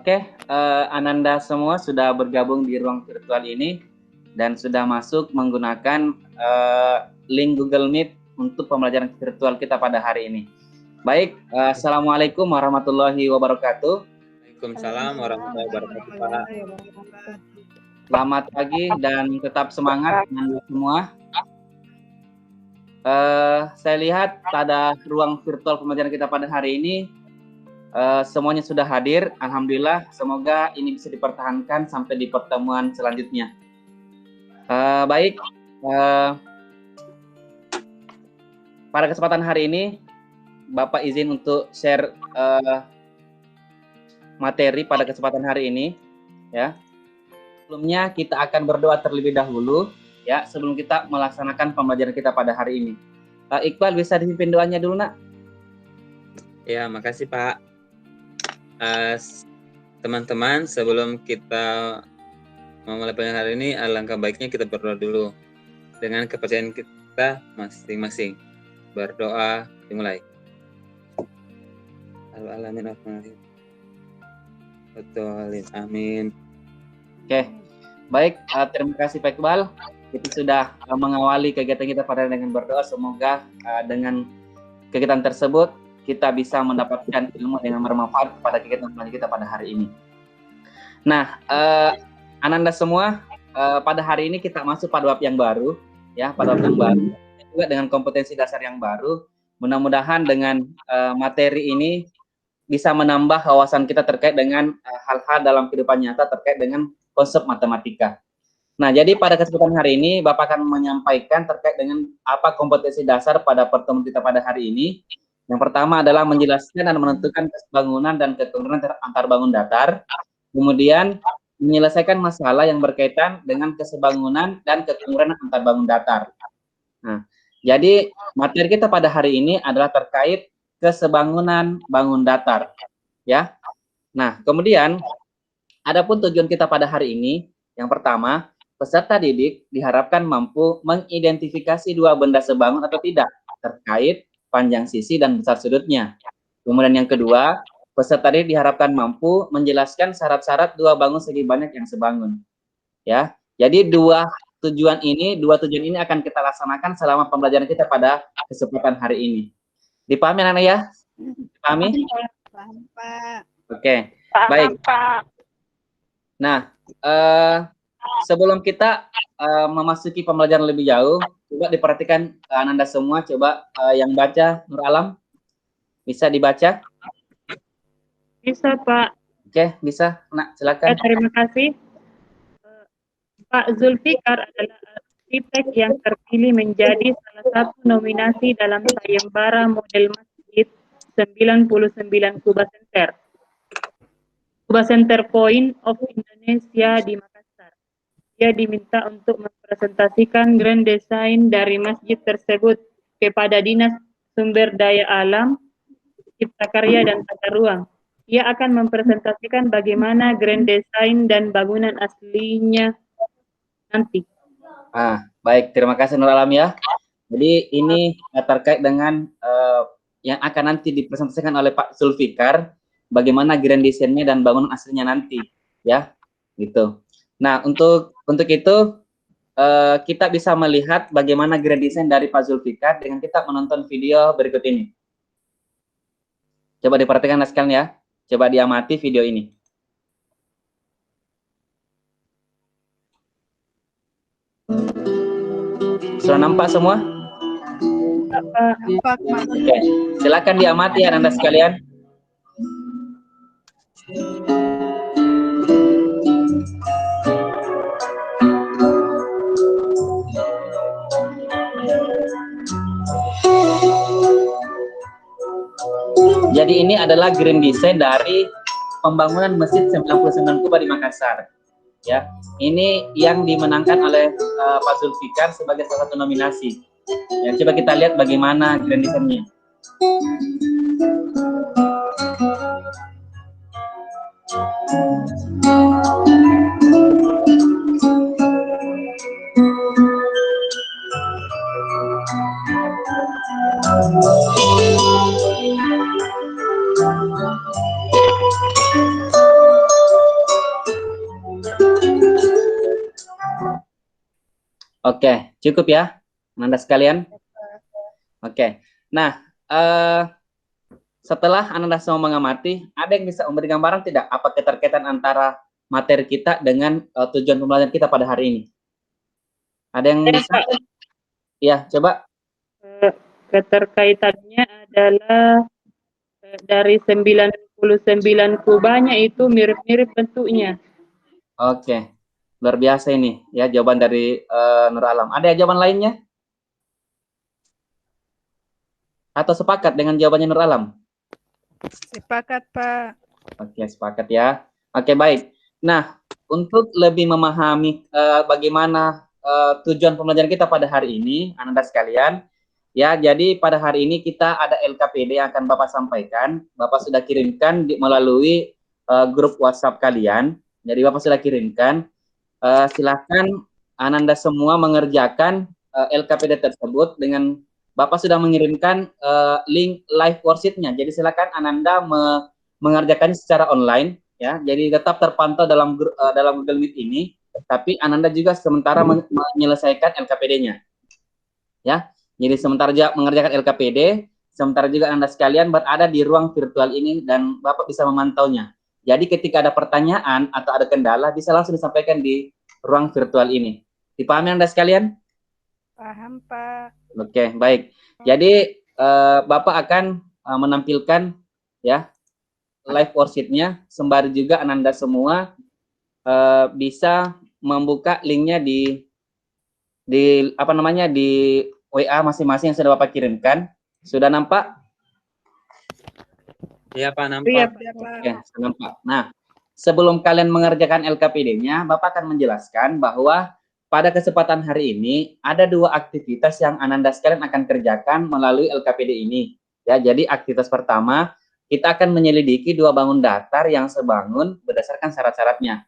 Oke, Ananda semua sudah bergabung di ruang virtual ini dan sudah masuk menggunakan link Google Meet untuk pembelajaran virtual kita pada hari ini. Baik, Assalamualaikum warahmatullahi wabarakatuh. Waalaikumsalam warahmatullahi wabarakatuh, Pak. Selamat pagi dan tetap semangat Anda semua. Saya lihat pada ruang virtual pembelajaran kita pada hari ini semuanya sudah hadir. Alhamdulillah, semoga ini bisa dipertahankan sampai di pertemuan selanjutnya. Baik, pada kesempatan hari ini Bapak izin untuk share materi pada kesempatan hari ini, ya. Sebelumnya kita akan berdoa terlebih dahulu, ya, sebelum kita melaksanakan pembelajaran kita pada hari ini. Iqbal, bisa dipimpin doanya dulu, Nak? Ya, makasih, Pak. Teman-teman, sebelum kita memulai pembelajaran hari ini, alangkah baiknya kita berdoa dulu dengan kepercayaan kita masing-masing. Berdoa dimulai. Alamin, amin. Oke, baik. Terima kasih Pak Iqbal. Kita sudah mengawali kegiatan kita pada dengan berdoa. Semoga dengan kegiatan tersebut kita bisa mendapatkan ilmu yang bermanfaat pada kegiatan kita pada hari ini. Nah, Ananda semua, pada hari ini kita masuk pada bab yang baru, ya, pada bab yang baru, juga dengan kompetensi dasar yang baru. Mudah-mudahan dengan materi ini bisa menambah wawasan kita terkait dengan hal-hal dalam kehidupan nyata terkait dengan konsep matematika. Nah, jadi pada kesempatan hari ini Bapak akan menyampaikan terkait dengan apa kompetensi dasar pada pertemuan kita pada hari ini. Yang pertama adalah menjelaskan dan menentukan kesebangunan dan keturunan antar bangun datar. Kemudian menyelesaikan masalah yang berkaitan dengan kesebangunan dan keturunan antar bangun datar. Nah, jadi materi kita pada hari ini adalah terkait kesebangunan bangun datar, ya. Nah, kemudian adapun tujuan kita pada hari ini, yang pertama, peserta didik diharapkan mampu mengidentifikasi dua benda sebangun atau tidak terkait panjang sisi dan besar sudutnya. Kemudian yang kedua, peserta didik diharapkan mampu menjelaskan syarat-syarat dua bangun segi banyak yang sebangun. Ya, jadi dua tujuan ini akan kita laksanakan selama pembelajaran kita pada kesempatan hari ini. Dipahami anak ya? Dipahami? Paham, Pak. Oke, baik. Nah, sebelum kita memasuki pembelajaran lebih jauh, coba diperhatikan Ananda semua, coba yang baca Nur Alam, bisa dibaca? Bisa, Pak. Oke, bisa. Nah, silakan. Terima kasih. Pak Zulfikar adalah arsitek yang terpilih menjadi salah satu nominasi dalam sayembara model masjid 99 Kuba Center Point of Indonesia di Makassar. Dia diminta untuk mempresentasikan grand design dari masjid tersebut kepada Dinas Sumber Daya Alam, Cipta Karya dan Tata Ruang. Ia akan mempresentasikan bagaimana grand design dan bangunan aslinya nanti. Baik, terima kasih Nur Alam ya. Jadi ini terkait dengan yang akan nanti dipresentasikan oleh Pak Zulfikar, bagaimana grand design-nya dan bangunan aslinya nanti, ya, gitu. Nah, untuk itu kita bisa melihat bagaimana grand design dari Pak Zulfikar dengan kita menonton video berikut ini. Coba diperhatikan sekalian ya, coba diamati video ini. Sudah nampak semua? Nampak, Pak. Oke, silakan diamati ya Anda sekalian. Jadi ini adalah grand design dari pembangunan Masjid 99 Kuba di Makassar. Ya, ini yang dimenangkan oleh Pak Zulfikar sebagai salah satu nominasi. Ya, coba kita lihat bagaimana grand design-nya. Oke, cukup ya, Ananda sekalian. Oke, nah setelah Ananda semua mengamati, ada yang bisa memberi gambaran tidak apa keterkaitan antara materi kita dengan tujuan pembelajaran kita pada hari ini? Ada yang Ya, bisa? Pak. Ya, coba. Keterkaitannya adalah dari 99 kubanya itu mirip-mirip bentuknya. Oke, luar biasa ini ya jawaban dari Nur Alam. Ada jawaban lainnya? Atau sepakat dengan jawabannya Nur Alam? Sepakat, Pak. Oke, sepakat ya. Oke, baik. Nah, untuk lebih memahami bagaimana tujuan pembelajaran kita pada hari ini, Ananda sekalian, ya, jadi pada hari ini kita ada LKPD yang akan Bapak sampaikan. Bapak sudah kirimkan melalui grup WhatsApp kalian. Jadi Bapak sudah kirimkan. Silakan Ananda semua mengerjakan LKPD tersebut dengan Bapak sudah mengirimkan link live worksheet-nya. Jadi silakan Ananda mengerjakannya secara online ya. Jadi tetap terpantau dalam Google Meet ini, tapi Ananda juga sementara menyelesaikan LKPD-nya. Ya. Jadi sementara mengerjakan LKPD, sementara juga Anda sekalian berada di ruang virtual ini dan Bapak bisa memantaunya. Jadi ketika ada pertanyaan atau ada kendala bisa langsung disampaikan di ruang virtual ini. Dipahami Anda sekalian? Paham, Pak. Oke, baik. Jadi Bapak akan menampilkan ya live worksheet-nya sembari juga Ananda semua bisa membuka linknya di apa namanya di WA masing-masing yang sudah Bapak kirimkan. Sudah nampak? Iya, Pak, nampak. Iya, Pak. Oke, sudah nampak. Nah, sebelum kalian mengerjakan LKPD-nya, Bapak akan menjelaskan bahwa pada kesempatan hari ini ada dua aktivitas yang Ananda sekalian akan kerjakan melalui LKPD ini. Ya, jadi aktivitas pertama, kita akan menyelidiki dua bangun datar yang sebangun berdasarkan syarat-syaratnya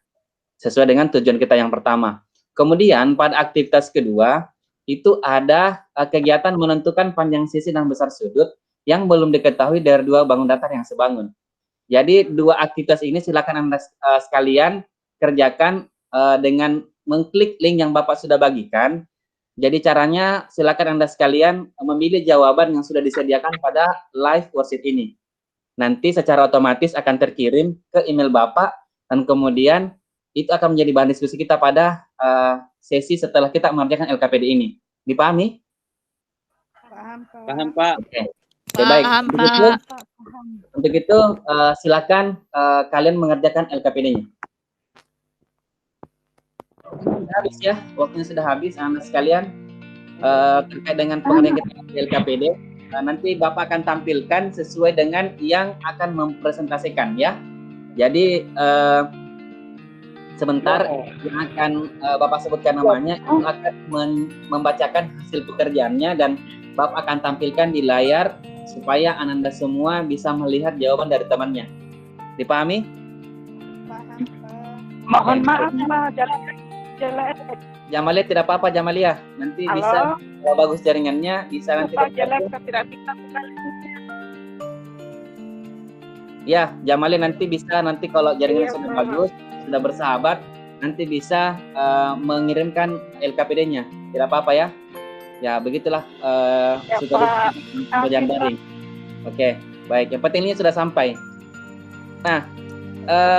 sesuai dengan tujuan kita yang pertama. Kemudian pada aktivitas kedua itu ada kegiatan menentukan panjang sisi dan besar sudut yang belum diketahui dari dua bangun datar yang sebangun. Jadi dua aktivitas ini silakan Anda sekalian kerjakan dengan mengklik link yang Bapak sudah bagikan. Jadi caranya silakan Anda sekalian memilih jawaban yang sudah disediakan pada live worksheet ini. Nanti secara otomatis akan terkirim ke email Bapak dan kemudian itu akan menjadi bahan diskusi kita pada sesi setelah kita mengerjakan LKPD ini. Dipahami? Paham, Pak. Paham, Pak. Oke. Oke, baik. Paham, Untuk itu, Pak. untuk itu silakan kalian mengerjakan LKPD-nya. Sudah habis ya, waktunya sudah habis, anak sekalian. Terkait dengan pengerjaan kita di LKPD, nanti Bapak akan tampilkan sesuai dengan yang akan mempresentasikan ya. Jadi sebentar yang akan Bapak sebutkan namanya itu akan membacakan hasil pekerjaannya dan Bapak akan tampilkan di layar supaya Ananda semua bisa melihat jawaban dari temannya. Dipahami? Paham, Pak. Mohon maaf, Pak. Jamalia tidak apa-apa, Jamalia. Nanti Halo? bisa kalau bagus jaringannya bisa nanti. Pak Jalan tidak bisa buka. Ya, Jamalia nanti bisa nanti kalau jaringannya Iya, sudah Pak. bagus, sudah bersahabat, nanti bisa mengirimkan LKPD-nya. Tidak apa-apa ya. Ya, begitulah Ya, situasi Pak. pembelajaran daring. Oke, baik. Yang penting ini sudah sampai. Nah,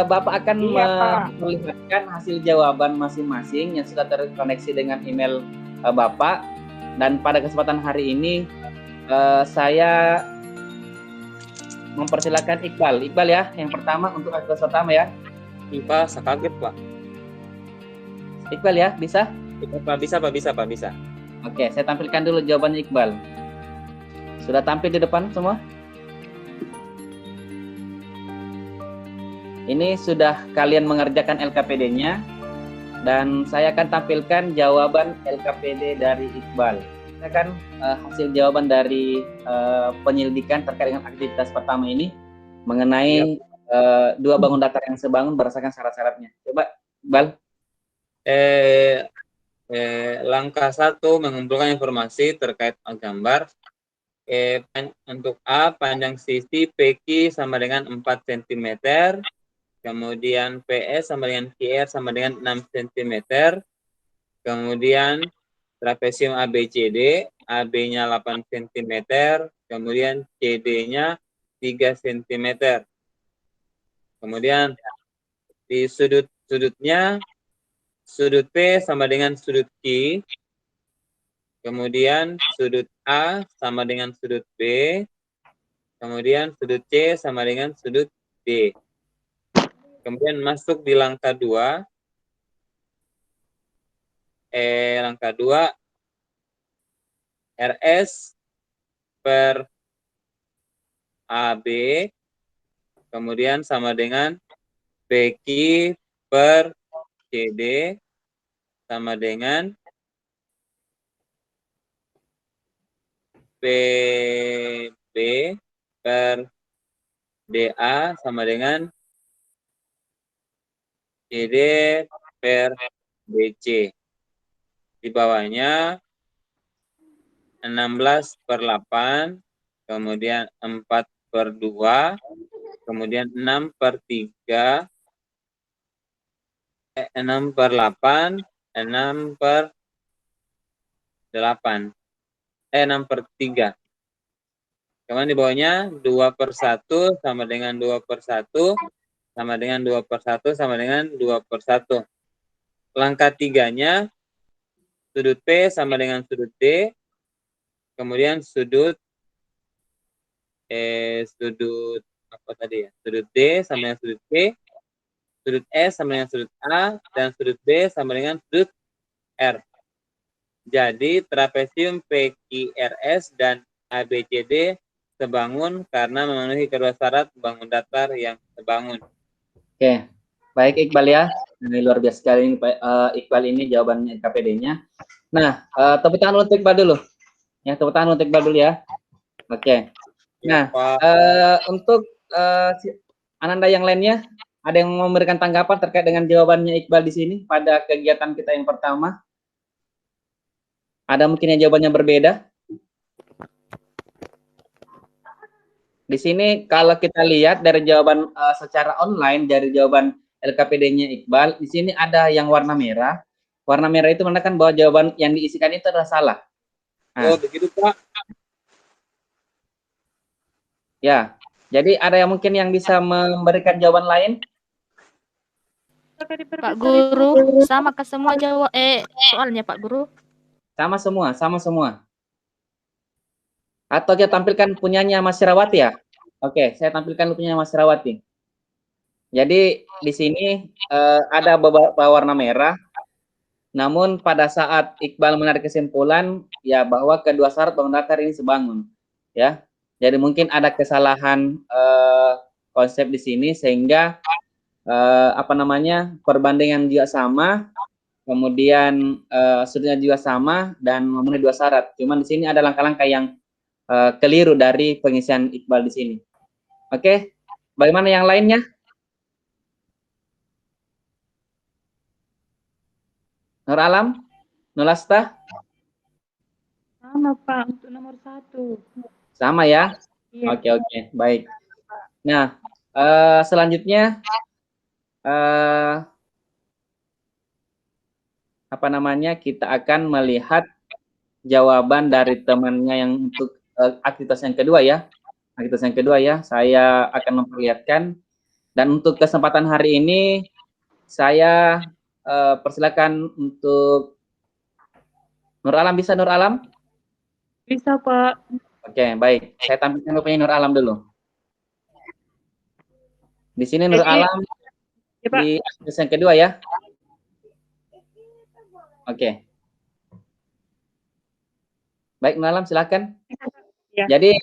Bapak akan Iya, Pak. memperlihatkan hasil jawaban masing-masing yang sudah terkoneksi dengan email Bapak. Dan pada kesempatan hari ini saya mempersilakan Iqbal. Iqbal ya, yang pertama untuk aktivitas pertama ya. Pak, saya kaget, Pak. Iqbal ya, bisa? Pak, bisa, Pak, bisa, Pak, bisa. Oke, saya tampilkan dulu jawabannya Iqbal. Sudah tampil di depan semua? Ini sudah kalian mengerjakan LKPD-nya dan saya akan tampilkan jawaban LKPD dari Iqbal. Kita kan hasil jawaban dari penyelidikan terkait dengan aktivitas pertama ini mengenai dua bangun datar yang sebangun berdasarkan syarat-syaratnya. Coba, Iqbal. Langkah 1 mengumpulkan informasi terkait gambar. Untuk A, panjang sisi PQ sama dengan 4 cm, kemudian PS sama dengan QR sama dengan 6 cm, kemudian trapesium ABCD, AB-nya 8 cm, kemudian CD-nya 3 cm. Kemudian di sudutnya, sudut P sama dengan sudut Q, kemudian sudut A sama dengan sudut B, kemudian sudut C sama dengan sudut D. Kemudian masuk di langkah 2, langkah 2, RS per AB, kemudian sama dengan PQ per CD, sama dengan PB per DA, sama dengan CD per BC. Di bawahnya 16/8, kemudian 4/2, kemudian 6/3, 6/8, 6/8, 6/3. Kemudian di bawahnya 2/1 sama dengan 2/1, sama dengan 2/1, sama dengan 2/1. Langkah 3-nya, sudut P sama dengan sudut D, kemudian sudut apa tadi ya? Sudut D sama dengan sudut P, sudut S sama dengan sudut A, dan sudut B sama dengan sudut R. Jadi trapesium PQRS dan ABCD sebangun karena memenuhi kedua syarat bangun datar yang sebangun. Oke, baik Iqbal ya. Ini luar biasa sekali ini, Iqbal ini jawabannya KPD-nya. Nah, tepuk tangan untuk Iqbal dulu. Ya, tepuk tangan untuk Iqbal dulu ya. Oke. Nah, untuk Ananda yang lainnya, ada yang mau memberikan tanggapan terkait dengan jawabannya Iqbal di sini pada kegiatan kita yang pertama? Ada mungkin yang jawabannya berbeda? Di sini kalau kita lihat dari jawaban secara online, dari jawaban LKPD-nya Iqbal, di sini ada yang warna merah. Warna merah itu menandakan bahwa jawaban yang diisikan itu adalah salah. Nah, Oh, begitu Pak. ya, jadi ada yang mungkin yang bisa memberikan jawaban lain? Pak Guru, sama ke semua soalnya Pak Guru? Sama semua, sama semua. Atau kita tampilkan punyanya Mas Sirawati ya? Oke, saya tampilkan punya Mas Sirawati. Jadi di sini ada beberapa warna merah. Namun pada saat Iqbal menarik kesimpulan ya bahwa kedua syarat bangun datar ini sebangun, ya. Jadi mungkin ada kesalahan konsep di sini sehingga perbandingan juga sama, kemudian sudutnya juga sama dan memenuhi dua syarat. Cuman di sini ada langkah-langkah yang keliru dari pengisian Iqbal di sini. Oke, bagaimana yang lainnya? Nur Alam, Nurasta? Sama Pak, untuk nomor 1. Sama ya? Iya. Oke, baik. Nah, selanjutnya kita akan melihat jawaban dari temannya yang untuk aktivitas yang kedua ya. Aktivitas yang kedua ya, saya akan memperlihatkan. Dan untuk kesempatan hari ini, saya persilakan untuk Nur Alam. Bisa Nur Alam? Bisa Pak. Oke, baik. Saya tampilkan rupanya Nur Alam dulu. Di sini Nur Alam ya, Pak. di aktivitas yang kedua ya. Oke. Baik, Nur Alam silakan. Ya. Jadi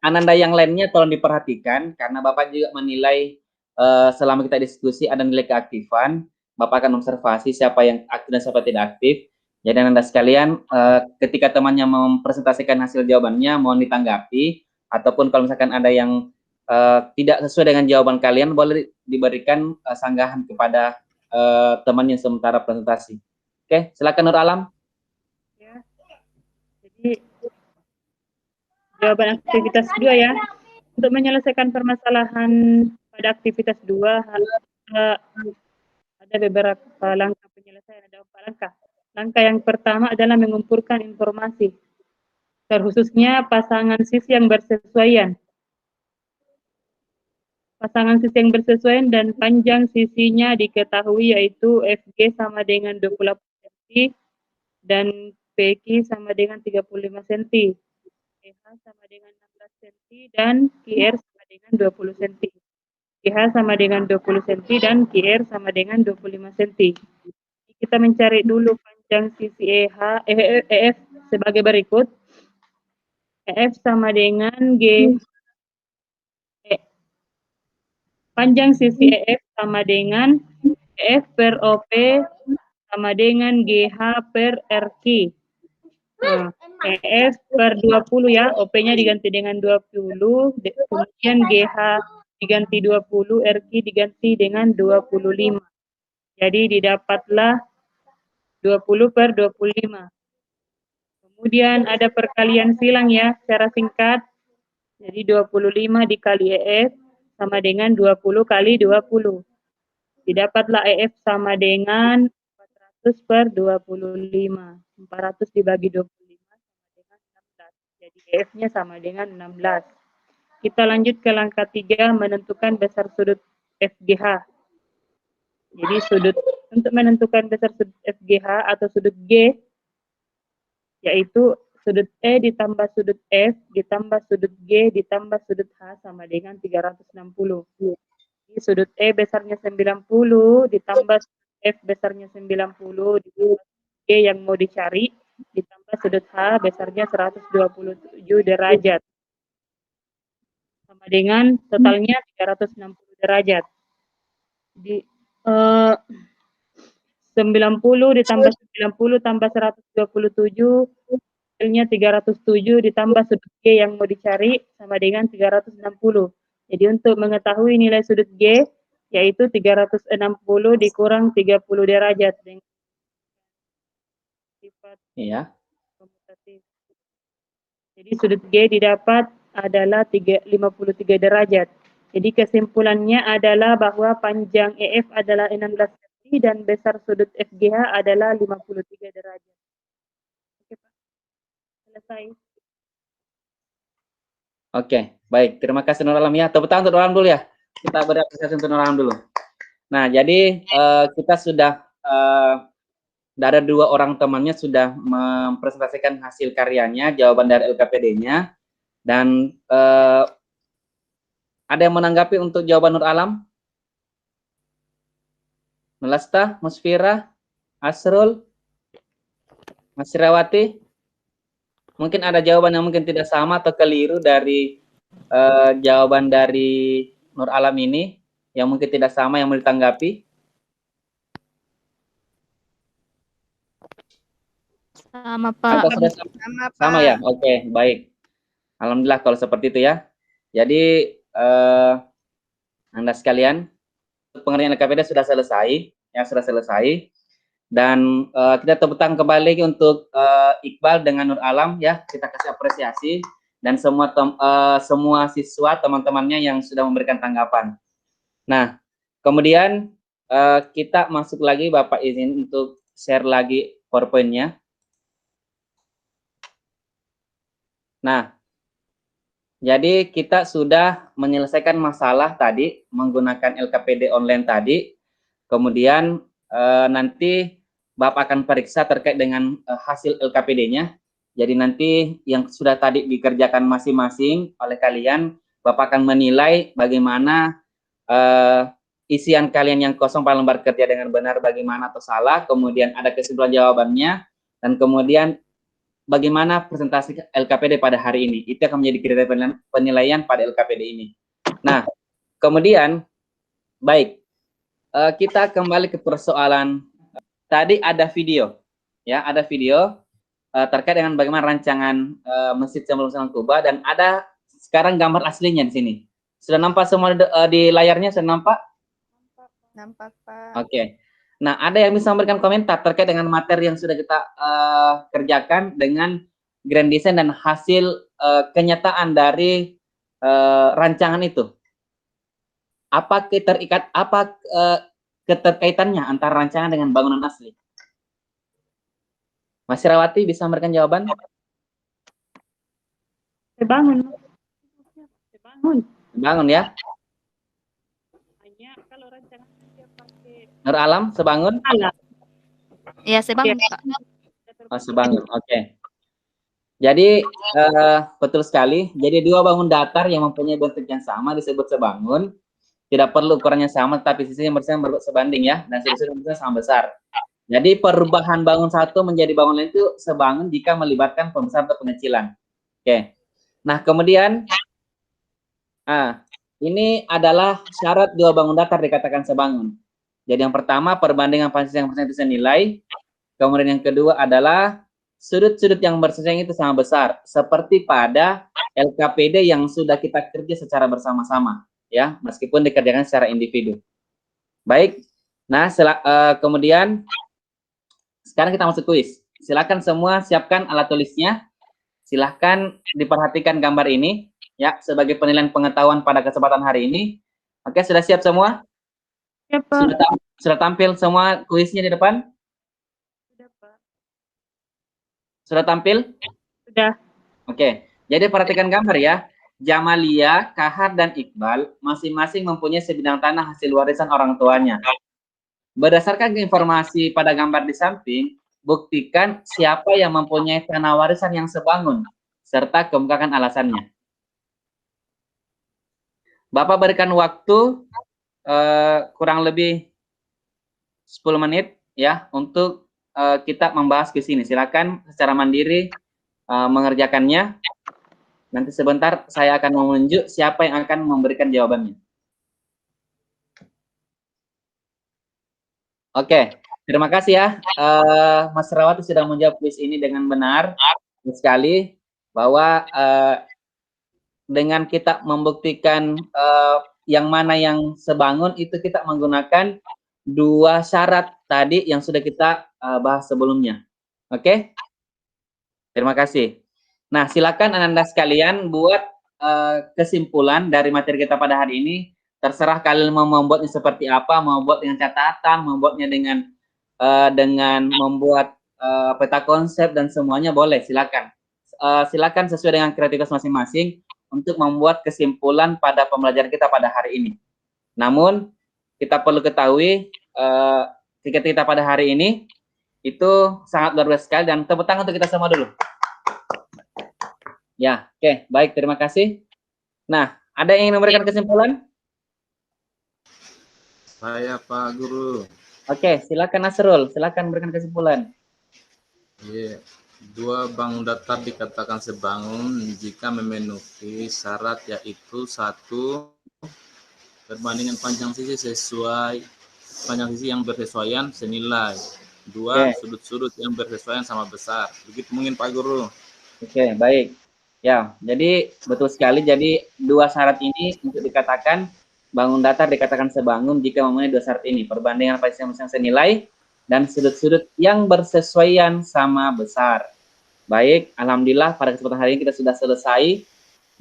Ananda yang lainnya tolong diperhatikan karena Bapak juga menilai selama kita diskusi ada nilai keaktifan. Bapak akan observasi siapa yang aktif dan siapa tidak aktif. Jadi Ananda sekalian, ketika temannya mempresentasikan hasil jawabannya, mohon ditanggapi. Ataupun kalau misalkan ada yang tidak sesuai dengan jawaban kalian, boleh diberikan sanggahan kepada teman yang sementara presentasi. Oke, silakan Nur Alam. Ya. Jadi jawaban aktivitas 2 ya. Untuk menyelesaikan permasalahan pada aktivitas 2 ada beberapa langkah penyelesaian, ada 4 langkah. Langkah yang pertama adalah mengumpulkan informasi, terkhususnya pasangan sisi yang bersesuaian. Pasangan sisi yang bersesuaian dan panjang sisinya diketahui, yaitu FG sama dengan 28 cm dan PQ sama dengan 35 cm. PH sama dengan 16 cm dan QR sama dengan 20 cm. PH sama dengan 20 cm dan QR sama dengan 25 cm. Kita mencari dulu panjang sisi EF sebagai berikut. EF sama dengan panjang sisi EF sama dengan EF per OP sama dengan GH per RQ. Nah, EF per 20 ya, OP-nya diganti dengan 20, kemudian GH diganti 20, RQ diganti dengan 25. Jadi didapatlah 20 per 25. Kemudian ada perkalian silang ya, secara singkat. Jadi 25 dikali EF sama dengan 20 kali 20. Didapatlah EF sama dengan 400 per 25. 400 dibagi 25 sama dengan 16. Jadi EF-nya sama dengan 16. Kita lanjut ke langkah 3, menentukan besar sudut FGH. Jadi untuk menentukan besar sudut FGH atau sudut G, yaitu sudut E ditambah sudut F ditambah sudut G ditambah sudut H sama dengan 360. Jadi sudut E besarnya 90 ditambah sudut F besarnya 90 ditambah G yang mau dicari ditambah sudut H besarnya 127 derajat. Sama dengan totalnya 360 derajat. Jadi 90 ditambah 90 tambah 127 hasilnya 307 ditambah sudut G yang mau dicari sama dengan 360. Jadi untuk mengetahui nilai sudut G yaitu 360 dikurang 30 derajat dengan sifat komutatif. Jadi sudut G didapat adalah 53 derajat. Jadi kesimpulannya adalah bahwa panjang EF adalah 16 cm dan besar sudut FGH adalah 53 derajat. Oke, Pak. Selesai. Oke, baik. Terima kasih Nur Alam ya. Tepuk tangan untuk Nur Alam dulu ya. Kita beri apresiasi untuk Nur Alam dulu. Nah, jadi kita sudah dari 2 orang temannya sudah mempresentasikan hasil karyanya, jawaban dari LKPD-nya, dan ada yang menanggapi untuk jawaban Nur Alam? Melasta, Musfira, Asrul, Masriawati? Mungkin ada jawaban yang mungkin tidak sama atau keliru dari jawaban dari Nur Alam ini, yang mungkin tidak sama yang mau ditanggapi? Sama, Pak. Atau sudah sama ya? Oke, baik. Alhamdulillah kalau seperti itu ya. Jadi Anda sekalian, pengerjaan LKPD sudah selesai, ya sudah selesai. Dan kita tepuk tangan kembali lagi untuk Iqbal dengan Nur Alam ya, kita kasih apresiasi dan semua siswa teman-temannya yang sudah memberikan tanggapan. Nah, kemudian kita masuk lagi, Bapak izin untuk share lagi PowerPoint-nya. Nah, jadi kita sudah menyelesaikan masalah tadi menggunakan LKPD online tadi. Kemudian nanti Bapak akan periksa terkait dengan hasil LKPD-nya. Jadi nanti yang sudah tadi dikerjakan masing-masing oleh kalian, Bapak akan menilai bagaimana isian kalian yang kosong pada lembar kerja dengan benar bagaimana atau salah. Kemudian ada kesimpulan jawabannya dan kemudian bagaimana presentasi LKPD pada hari ini. Itu akan menjadi kriteria penilaian pada LKPD ini. Nah, kemudian, baik, kita kembali ke persoalan. Tadi ada video, ya, ada video terkait dengan bagaimana rancangan Masjid Jami'ul Muslimin Kuba, dan ada sekarang gambar aslinya di sini. Sudah nampak semua di layarnya? Sudah nampak? Nampak, Pak. Oke. Nah, ada yang bisa memberikan komentar terkait dengan materi yang sudah kita kerjakan dengan grand design dan hasil kenyataan dari rancangan itu. Apa keterkaitannya antara rancangan dengan bangunan asli? Mas Rawati bisa memberikan jawaban? Sebangun. Sebangun. Sebangun ya. Hanya kalau rancangan dia pakai Nur Alam, sebangun? alam. Ya, sebangun, Pak. Oh, sebangun. Oke. Jadi betul sekali. Jadi dua bangun datar yang mempunyai bentuk yang sama disebut sebangun. Tidak perlu ukurannya sama, tapi sisi yang bersamaan sebanding ya, dan sisi yang bersamaan sama besar. Jadi perubahan bangun satu menjadi bangun lain itu sebangun jika melibatkan pembesaran atau pengecilan. Oke. Nah kemudian, ini adalah syarat dua bangun datar dikatakan sebangun. Jadi yang pertama perbandingan panjang yang bersamaan itu senilai. Kemudian yang kedua adalah sudut-sudut yang bersesuaian itu sama besar, seperti pada LKPD yang sudah kita kerja secara bersama-sama, ya, meskipun dikerjakan secara individu. Baik, nah kemudian sekarang kita masuk kuis. Silakan semua siapkan alat tulisnya. Silahkan diperhatikan gambar ini, ya, sebagai penilaian pengetahuan pada kesempatan hari ini. Oke, sudah siap semua? Siapa? Sudah tampil semua kuisnya di depan? Sudah, Pak. Sudah tampil? Sudah. Oke, jadi perhatikan gambar ya. Jamalia, Kahar, dan Iqbal masing-masing mempunyai sebidang tanah hasil warisan orang tuanya. Berdasarkan informasi pada gambar di samping, buktikan siapa yang mempunyai tanah warisan yang sebangun, serta kemukakan alasannya. Bapak berikan waktu kurang lebih 10 menit ya untuk kita membahas ke sini. Silakan secara mandiri mengerjakannya. Nanti sebentar saya akan menunjuk siapa yang akan memberikan jawabannya. Oke, terima kasih ya. Mas Rawati sudah menjawab kuis ini dengan benar sekali bahwa dengan kita membuktikan yang mana yang sebangun itu kita menggunakan dua syarat tadi yang sudah kita bahas sebelumnya. Oke? Terima kasih. Nah, silakan Anda sekalian buat kesimpulan dari materi kita pada hari ini. Terserah kalian mau membuatnya seperti apa, mau buat dengan catatan, membuatnya dengan membuat peta konsep dan semuanya boleh, silakan. Silakan sesuai dengan kreativitas masing-masing untuk membuat kesimpulan pada pembelajaran kita pada hari ini. Namun, kita perlu ketahui kegiatan kita pada hari ini itu sangat luar biasa sekali, dan tepuk tangan untuk kita semua dulu. Ya, oke, baik, terima kasih. Nah, ada yang ingin memberikan kesimpulan? Saya, Pak Guru. Oke, silakan Nasrul, silakan berikan kesimpulan. Iya, dua bangun datar dikatakan sebangun jika memenuhi syarat, yaitu satu, perbandingan panjang sisi sesuai panjang sisi yang bersesuaian senilai. Dua, sudut-sudut yang bersesuaian sama besar. Begitu mungkin Pak Guru. Oke, baik. Ya, jadi betul sekali. Jadi dua syarat ini untuk dikatakan bangun datar dikatakan sebangun jika memenuhi dua syarat ini, perbandingan panjang senilai dan sudut-sudut yang bersesuaian sama besar. Baik, alhamdulillah pada kesempatan hari ini kita sudah selesai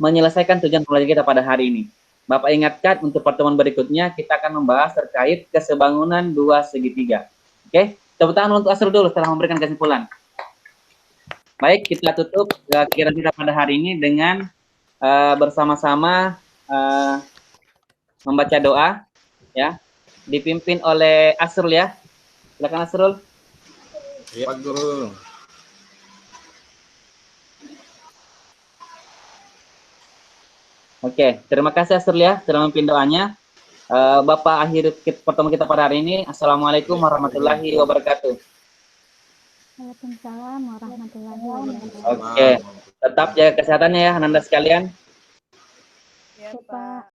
menyelesaikan tujuan pembelajaran kita pada hari ini. Bapak ingatkan untuk pertemuan berikutnya kita akan membahas terkait kesebangunan dua segitiga. Oke, tepuk tangan untuk Asrul dulu setelah memberikan kesimpulan. Baik, kita tutup kegiatan kita pada hari ini dengan bersama-sama membaca doa, ya, dipimpin oleh Asrul ya. Silakan Asrul. Ya, Pak Guru. Oke, terima kasih Asrul ya sudah memimpin doanya. Bapak akhir pertemuan kita pada hari ini. Assalamualaikum warahmatullahi wabarakatuh. Waalaikumsalam warahmatullahi wabarakatuh. Oke, tetap jaga kesehatannya ya Anda sekalian. Ya, Pak.